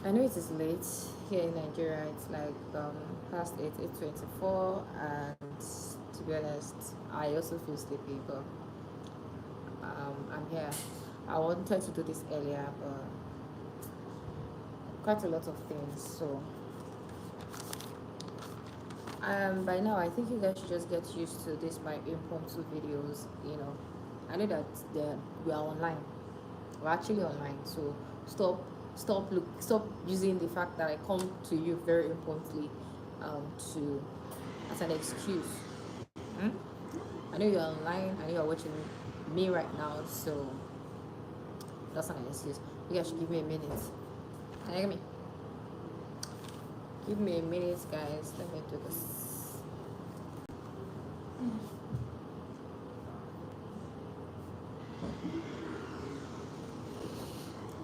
I know it is late here in Nigeria. It's like past 8:24, and to be honest, I also feel sleepy. But I'm here. I wanted to do this earlier, but quite a lot of things. So by now I think you guys should just get used to this my impromptu videos. I know that we are online. We're actually online. So stop stop using the fact that I come to you very impromptu to as an excuse. Hmm? I know you're online. I know you're watching me right now. So that's not an excuse. You guys should give me a minute. Can you hear me? Give me a minute, guys. Let me do this.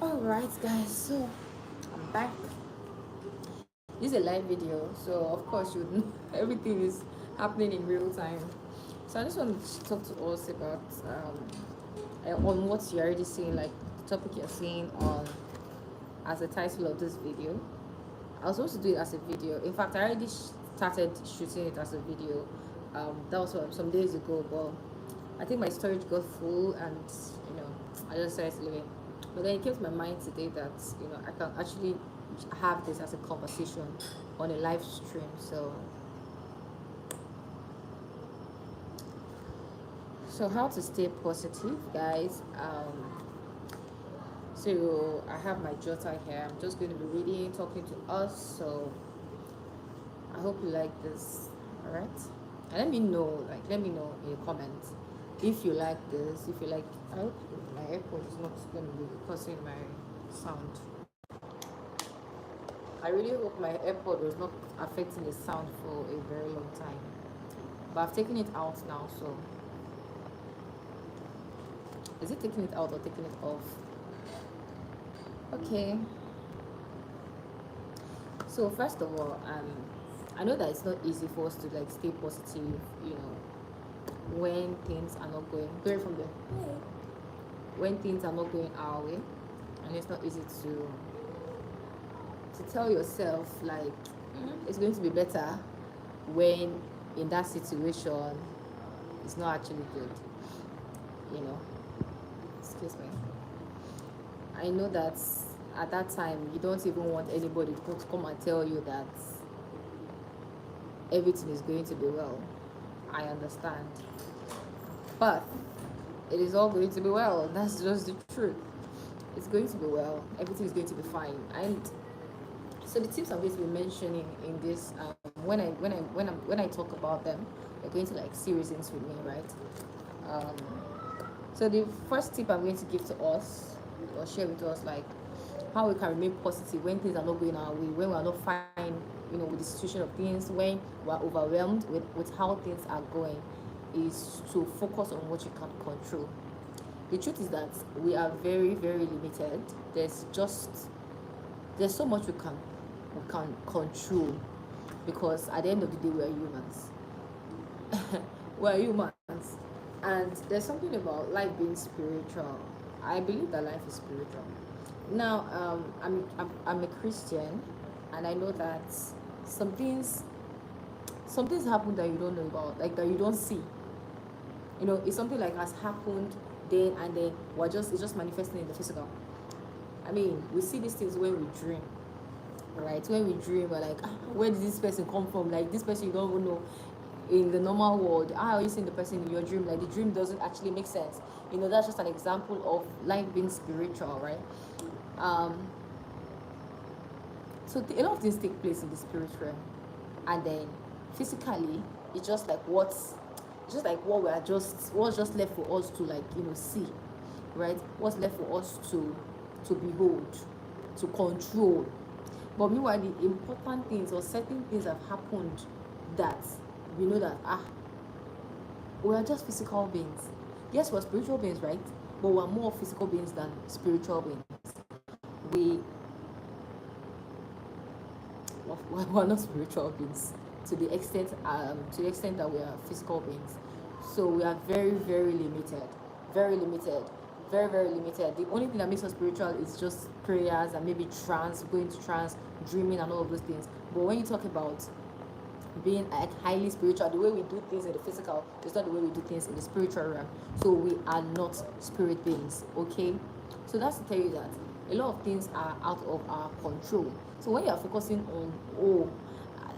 Alright, guys. So I'm back. This is a live video, so of course you know everything is happening in real time. So I just want to talk to us about on what you're already seeing, like the topic you're seeing on as the title of this video. I was supposed to do it as a video. In fact, I already started shooting it as a video. That was some days ago, but I think my storage got full, and you know, I just started to leave it. But then it came to my mind today that I can actually have this as a conversation on a live stream. So how to stay positive, guys? So I have my jotter here. I'm just going to be reading, talking to us. So I hope you like this. All right, and let me know in the comments if you like this. If you like, I hope my AirPod is not going to be causing my sound. I really hope my AirPod was not affecting the sound for a very long time. But I've taken it out now, so is it taking it out or taking it off? Okay. So first of all, I know that it's not easy for us to like stay positive, when things are not going from there. When things are not going our way, and it's not easy to tell yourself like it's going to be better when in that situation it's not actually good. You know, excuse me. I know that at that time you don't even want anybody to come and tell you that everything is going to be well. I understand. But it is all going to be well. That's just the truth. It's going to be well. Everything is going to be fine. And so the tips I'm going to be mentioning in this, when I talk about them, they're going to like see reasons with me, right? Um, so the first tip I'm going to give to us or share with us, like how we can remain positive when things are not going our way, when we are not fine, with the situation of things, when we're overwhelmed with how things are going, is to focus on what you can control. The truth is that we are very, very limited. There's so much we can control, because at the end of the day we are humans. We're humans, and there's something about life being spiritual. I believe that life is spiritual. Now, I'm a Christian, and I know that some things some things happen that you don't know about, like that you don't see. It's something like has happened then, and then it's just manifesting in the physical. I mean, we see these things when we dream, right? When we dream, we're like, where did this person come from? Like this person you don't even know in the normal world. How are you seeing the person in your dream? Like the dream doesn't actually make sense. That's just an example of life being spiritual, right? Um, so a lot of things take place in the spirit realm, and then physically, it's just like what's just left for us to like see, right? What's left for us to behold, to control. But meanwhile, the important things or certain things have happened that we know that we are just physical beings. Yes, we're spiritual beings, right? But we're more physical beings than spiritual beings. We we're not spiritual beings to the extent that we are physical beings. So we are very, very limited, very limited. very, very limited. The only thing that makes us spiritual is just prayers and maybe trance, going to trance, dreaming, and all of those things. But when you talk about being like highly spiritual, the way we do things in the physical is not the way we do things in the spiritual realm. So we are not spirit beings, okay? So that's to tell you that a lot of things are out of our control. So when you are focusing on, oh,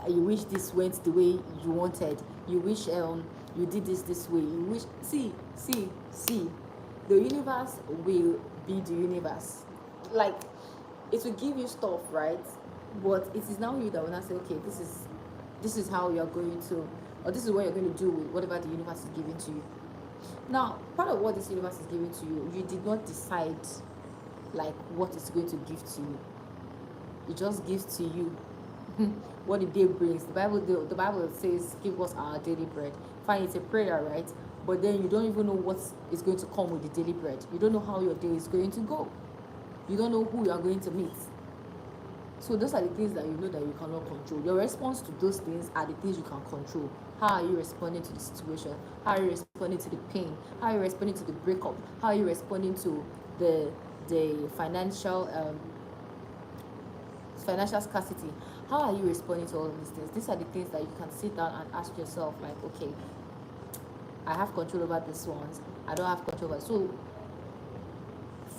you wish this went the way you wanted, you wish you did this way, you wish, see, the universe will be the universe. Like, it will give you stuff, right? But it is now you that will not say, okay, this is how you're going to, or this is what you're going to do with whatever the universe is giving to you. Now, part of what this universe is giving to you, you did not decide like what it's going to give to you. It just gives to you what the day brings. The Bible says, give us our daily bread. Fine, it's a prayer, right? But then you don't even know what is going to come with the daily bread. You don't know how your day is going to go. You don't know who you are going to meet. So those are the things that you know that you cannot control. Your response to those things are the things you can control. How are you responding to the situation? How are you responding to the pain? How are you responding to the breakup? How are you responding to the financial scarcity? How are you responding to all of these things? These are the things that you can sit down and ask yourself, like, okay, I have control over these ones, I don't have control over. So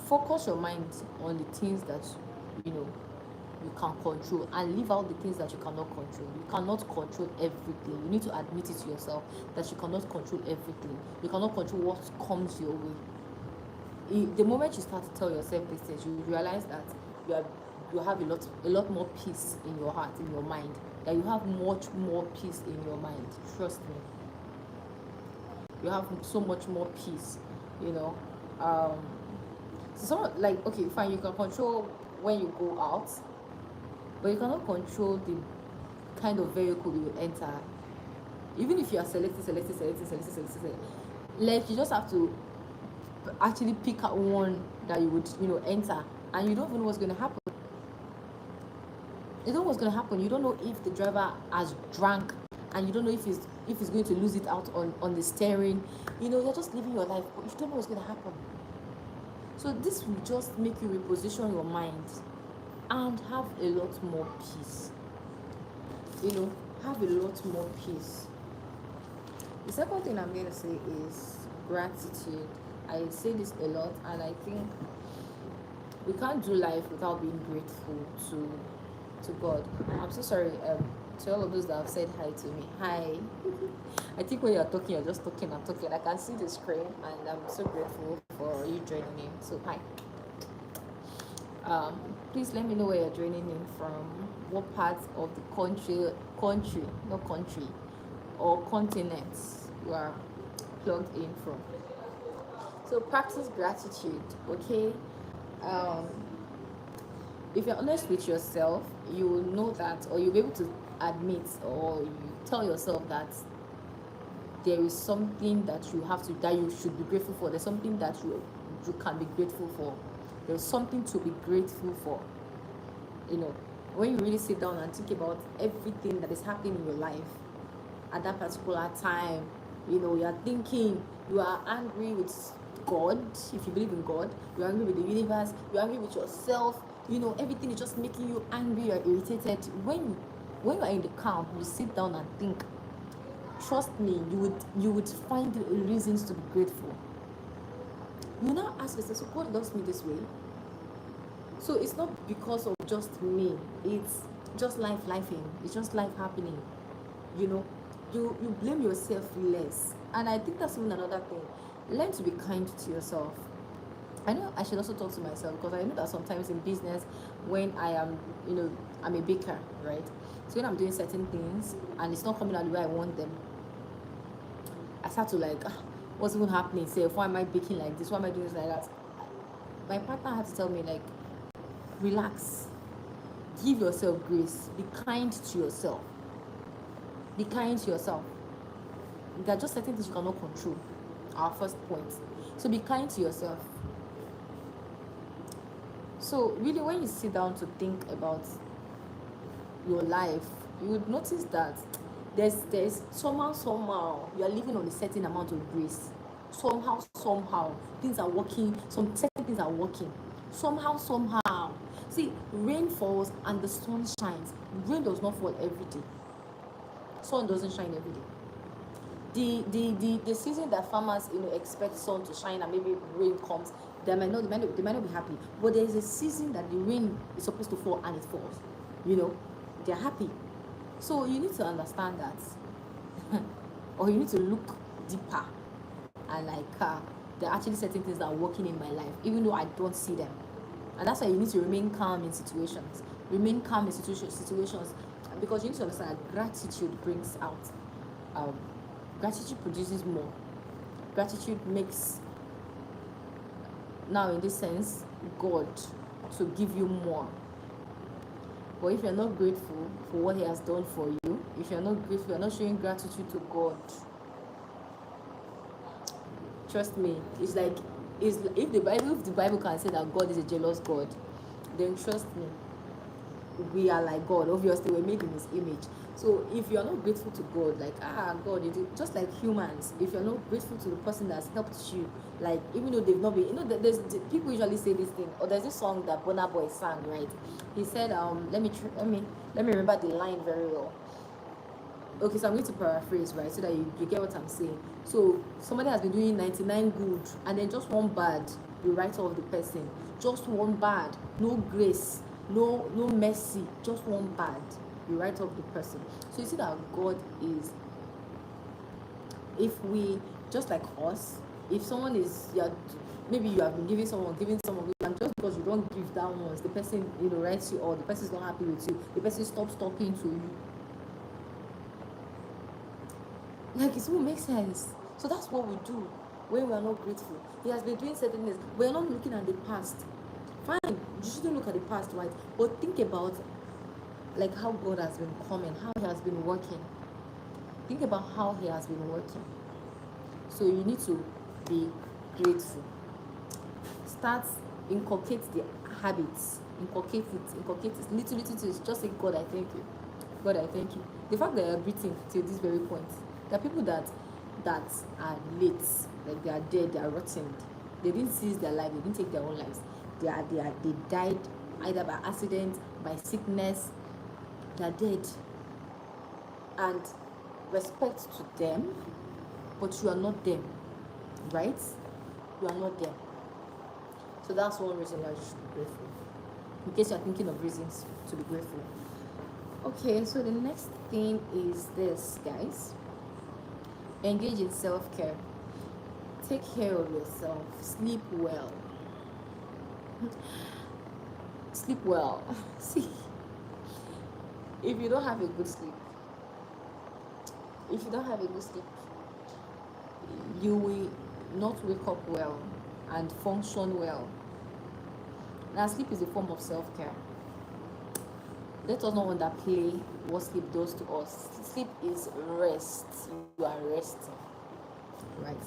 focus your mind on the things that you know you can control, and leave out the things that you cannot control. You cannot control everything. You need to admit it to yourself that you cannot control everything. You cannot control what comes your way. The moment you start to tell yourself these things, you realize that you have a lot more peace in your heart, in your mind. That you have much more peace in your mind. Trust me. You have so much more peace. You know. So like, okay, fine. You can control when you go out, but you cannot control the kind of vehicle you will enter. Even if you are selecting, like, you just have to actually pick out one that you would enter, and you don't even know what's going to happen. You don't know what's going to happen. You don't know if the driver has drank, and you don't know if he's going to lose it out on the steering. You're just living your life, but you don't know what's going to happen. So this will just make you reposition your mind and have a lot more peace. Have a lot more peace. The second thing I'm going to say is gratitude. I say this a lot, and I think we can't do life without being grateful to God. I'm so sorry to all of those that have said hi to me. Hi. I think when you're talking, you're just talking and talking. I can see the screen, and I'm so grateful for you joining me. So hi. Please let me know where you're joining in from, what parts of the country or continents you are plugged in from. So practice gratitude, okay? If you're honest with yourself, you will know that, or you'll be able to admit, or you tell yourself that there is something that you should be grateful for. There's something that you can be grateful for. There's something to be grateful for. When you really sit down and think about everything that is happening in your life at that particular time, you're thinking, you are angry with God, if you believe in God, you're angry with the universe, you're angry with yourself, everything is just making you angry, you're irritated. When you are in the calm, you sit down and think, trust me, you would find reasons to be grateful. You now ask yourself, so God loves me this way? So it's not because of just me, it's just lifing, it's just life happening. You blame yourself less. And I think that's even another thing. Learn to be kind to yourself. I know I should also talk to myself, because I know that sometimes in business, when I am, I'm a baker, right? So when I'm doing certain things and it's not coming out the way I want them, I start to like, what's even happening? Say, why am I baking like this? Why am I doing this like that? My partner had to tell me, like, relax, give yourself grace, be kind to yourself. Be kind to yourself. There are just certain things you cannot control. Our first point. So be kind to yourself. So really, when you sit down to think about your life, you would notice that there's somehow you are living on a certain amount of grace. Somehow things are working. Some certain things are working. Somehow. See, rain falls and the sun shines. Rain does not fall every day. Sun doesn't shine every day. The season that farmers expect sun to shine and maybe rain comes, they might not be happy. But there is a season that the rain is supposed to fall and it falls. They're happy. So you need to understand that, or you need to look deeper and there are actually certain things that are working in my life, even though I don't see them. And that's why you need to remain calm in situations. Because you need to understand that gratitude brings out. Gratitude produces more. Gratitude makes, now in this sense, God to give you more. But if you're not grateful for what He has done for you, if you're not grateful, you're not showing gratitude to God, trust me, it's like, if the Bible can say that God is a jealous God, then trust me, we are like God. Obviously, we're made in His image. So if you're not grateful to God, like God, just like humans, if you're not grateful to the person that's helped you, like even though they've not been, there's people usually say this thing, or there's this song that Burna Boy sang, right? He said, let me remember the line very well. Okay, so I'm going to paraphrase, right, so that you get what I'm saying. So somebody has been doing 99 good, and then just one bad, you write off the person. Just one bad, no grace, no mercy, just one bad, you write off the person. So you see that God is, if we, just like us, if someone is, maybe you have been giving someone, and just because you don't give that once, the person writes you, or the person is not happy with you, the person stops talking to you. Like, it won't make sense. So that's what we do when we are not grateful. He has been doing certain things. We're not looking at the past. Fine, you shouldn't look at the past, right? But think about like how God has been coming, how He has been working. Think about how He has been working. So you need to be grateful. Start, inculcate the habits. Inculcate it. Little things. Just say, God, I thank you. God, I thank you. The fact that you're breathing till this very point. There are people that are late, like they are dead, they are rotten. They didn't seize their life, they didn't take their own lives. They died either by accident, by sickness. They are dead. And respect to them, but you are not them, right? You are not them. So that's one reason why you should be grateful. In case you're thinking of reasons to be grateful. Okay, so the next thing is this, guys. Engage in self-care. Take care of yourself. Sleep well. Sleep well. See, if you don't have a good sleep, you will not wake up well and function well. Now, sleep is a form of self-care. Let us not underplay what sleep does to us. Sleep is rest. You are resting, right?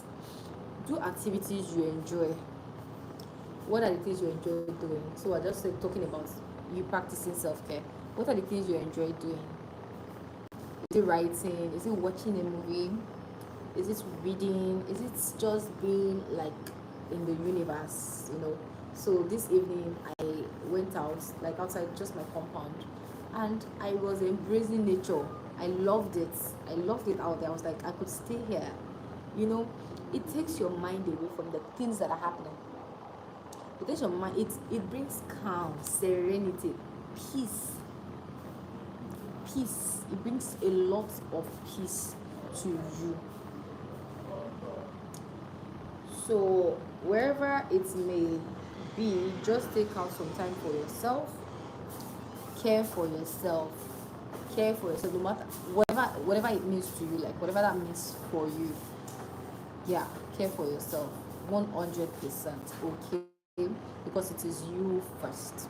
Do activities you enjoy. What are the things you enjoy doing? So I just said, talking about you practicing self-care. What are the things you enjoy doing? Is it writing? Is it watching a movie? Is it reading? Is it just being like in the universe? So this evening I went out, like outside just my compound, and I was embracing nature. I loved it out there. I was like, I could stay here. It takes your mind away from the things that are happening. It takes your mind, it brings calm, serenity, peace. It brings a lot of peace to you. So wherever it may be, just take out some time for yourself. Care for yourself, no matter whatever it means to you, like whatever that means for you. Yeah, care for yourself 100%, okay? Because it is you first.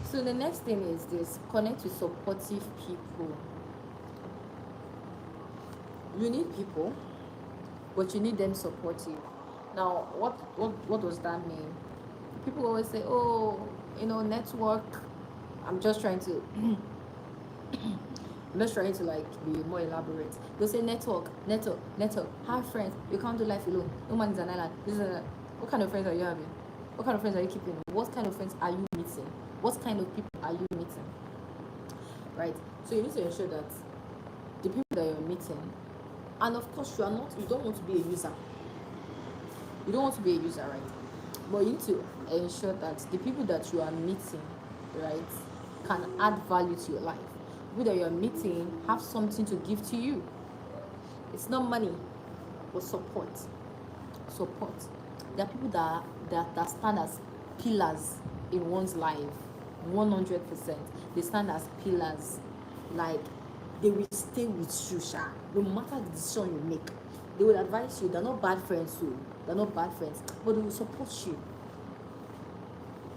So the next thing is this: connect with supportive people. You need people, but you need them supportive. Now, what does that mean? People always say, oh, network. I'm just trying to I'm just trying to like be more elaborate. They'll say network, network, network, have friends. You can't do life alone. No man is an island. This is a, what kind of friends are you having? What kind of friends are you keeping? What kind of friends are you meeting? What kind of people are you meeting? Right? So you need to ensure that the people that you're meeting, and of course you don't want to be a user. You don't want to be a user, right? But you need to ensure that the people that you are meeting, right, can add value to your life. People that you're meeting have something to give to you. It's not money, but support. Support. There are people that stand as pillars in one's life. 100%. They stand as pillars. Like, they will stay with you, Sha. No matter the decision you make. They will advise you. They're not bad friends, too. They're not bad friends, but they will support you.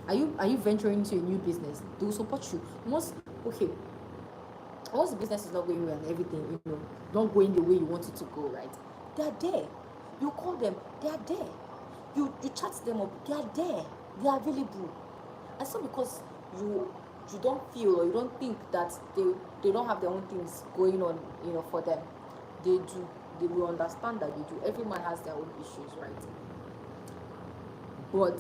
Are you venturing into a new business? They will support you. Once the business is not going well and everything, not going the way you want it to go, right? They are there. You call them, they are there. You chat them up, they are there. They are available. And so because you don't feel or you don't think that they don't have their own things going on, for them. They do. They will understand that they do. Every man has their own issues, right? But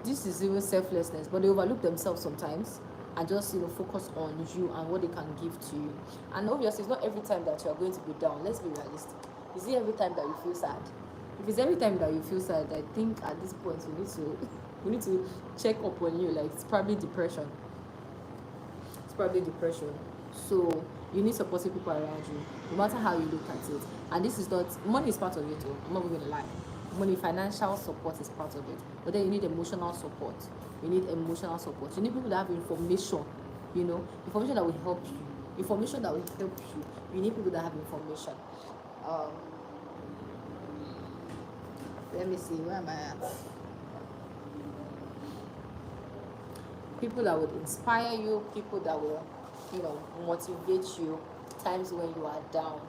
this is even selflessness, but they overlook themselves sometimes and just focus on you and what they can give to you. And obviously it's not every time that you are going to be down. Let's be realistic. Is it every time that you feel sad? If it's every time that you feel sad, I think at this point we need to check up on you. Like, it's probably depression. So you need supportive people around you, no matter how you look at it. And this is not, money is part of it too. I'm not even gonna lie. Money, financial support is part of it, but then you need emotional support. You need people that have information, information that will help you. You need people that have information. Let me see, where am I at? People that would inspire you, people that will, motivate you times when you are down.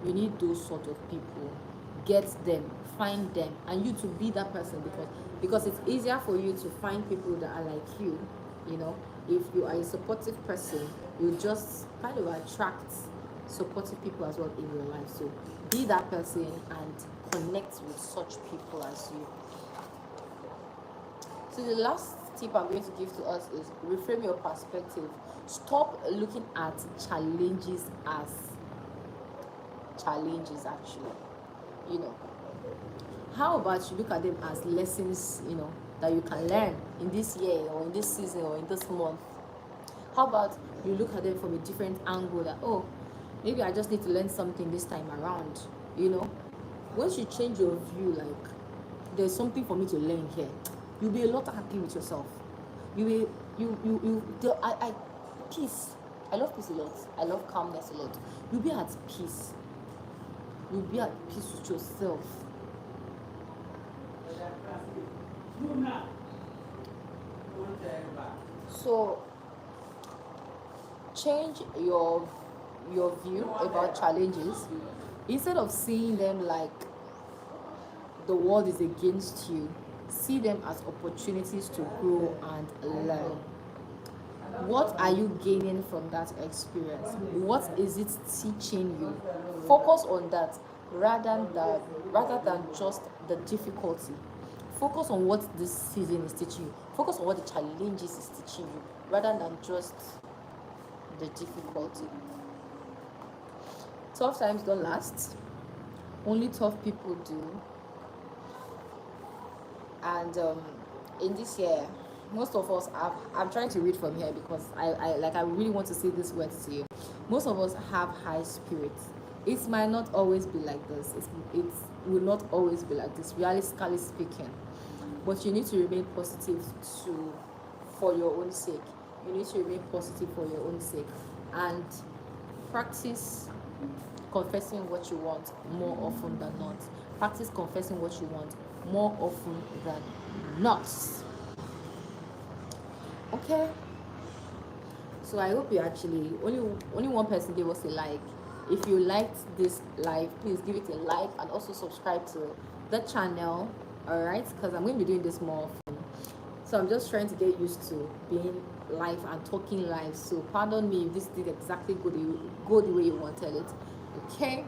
You need those sort of people. Get them, find them, and you to be that person, because it's easier for you to find people that are like you. If you are a supportive person, you just kind of attract supportive people as well in your life. So be that person and connect with such people as you. So the last tip I'm going to give to us is reframe your perspective. Stop looking at challenges as challenges, actually. How about you look at them as lessons, that you can learn in this year or in this season or in this month? How about you look at them from a different angle, that, maybe I just need to learn something this time around, Once you change your view, like, there's something for me to learn here, you'll be a lot happy with yourself. Peace. I love peace a lot. I love calmness a lot. You'll be at peace. You'll be at peace with yourself. So change your view about challenges. Instead of seeing them like the world is against you, see them as opportunities to grow and learn. What are you gaining from that experience? What is it teaching you? Focus on that rather than just the difficulty. Focus on what this season is teaching you. Focus on what the challenges is teaching you rather than just the difficulty. Tough times don't last. Only tough people do. And in this year, most of us have, I'm trying to read from here because I really want to say this word to you. Most of us have high spirits. It might not always be like this. It will not always be like this, realistically speaking. But you need to remain positive for your own sake. You need to remain positive for your own sake. And practice confessing what you want more often than not. Practice confessing what you want more often than not. Okay, so I hope you actually, only one person gave us a like. If you liked this live, please give it a like and also subscribe to the channel. All right, because I'm going to be doing this more often. So I'm just trying to get used to being life and talking life. So pardon me if this did exactly go the way you wanted it. Okay.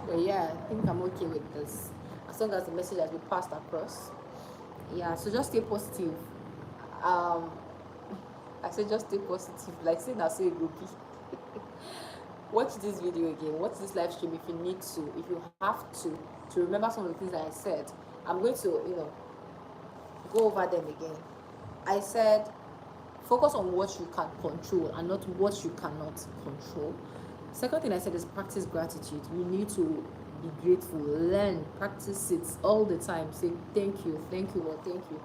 But yeah, I think I'm okay with this. As long as the message has been passed across. Yeah, so just stay positive. Um I said just stay positive. Like saying I say groupie. Watch this video again, watch this live stream if you need to, if you have to remember some of the things that I said. I'm going to, go over them again. I said focus on what you can control and not what you cannot control. Second thing I said is practice gratitude. You need to be grateful, learn, practice it all the time. Say thank you, Lord, thank you.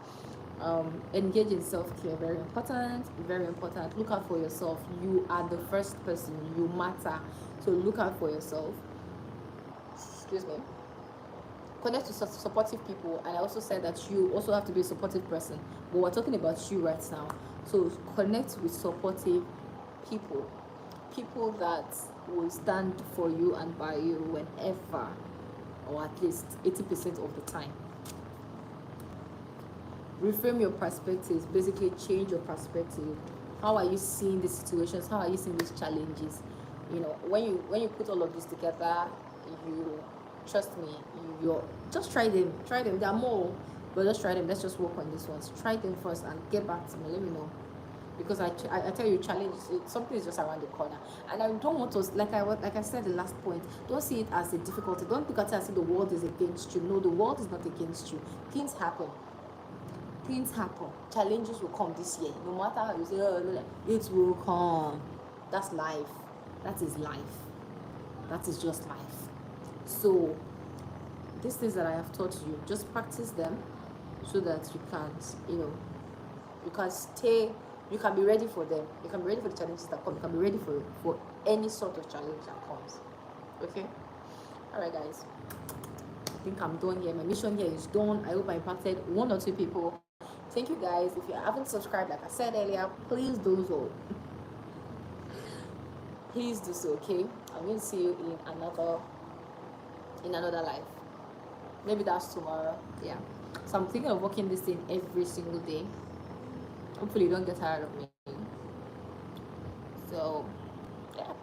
Engage in self-care, very important, very important. Look out for yourself. You are the first person, you matter, so look out for yourself. Excuse me. Connect to supportive people, and I also said that you also have to be a supportive person, but we're talking about you right now. So connect with supportive people, people that will stand for you and by you whenever, or at least 80% of the time. Reframe your perspectives, basically change your perspective. How are you seeing these situations? How are you seeing these challenges? When you put all of this together, you trust me, you're just try them. There are more, but just try them. Let's just work on this ones. Try them first and get back to me. Let me know, because I tell you, challenge something is just around the corner, and I don't want us, like I said the last point, don't see it as a difficulty. Don't look at it as if the world is against you. No, the world is not against you. Things happen, challenges will come this year, no matter how you say, oh, it will come. That's life. That is life. That is just life. So these things that I have taught you, just practice them so that you can't, you can stay, you can be ready for them. You can be ready for the challenges that come. You can be ready for any sort of challenge that comes. Okay. All right, guys, I think I'm done here. My mission here is done. I hope I impacted one or two people. Thank you, guys. If you haven't subscribed, like I said earlier, please do so. Please do so. Okay. I'm going to see you in another life. Maybe that's tomorrow. Yeah. So I'm thinking of working this thing every single day. Hopefully you don't get tired of me. So yeah.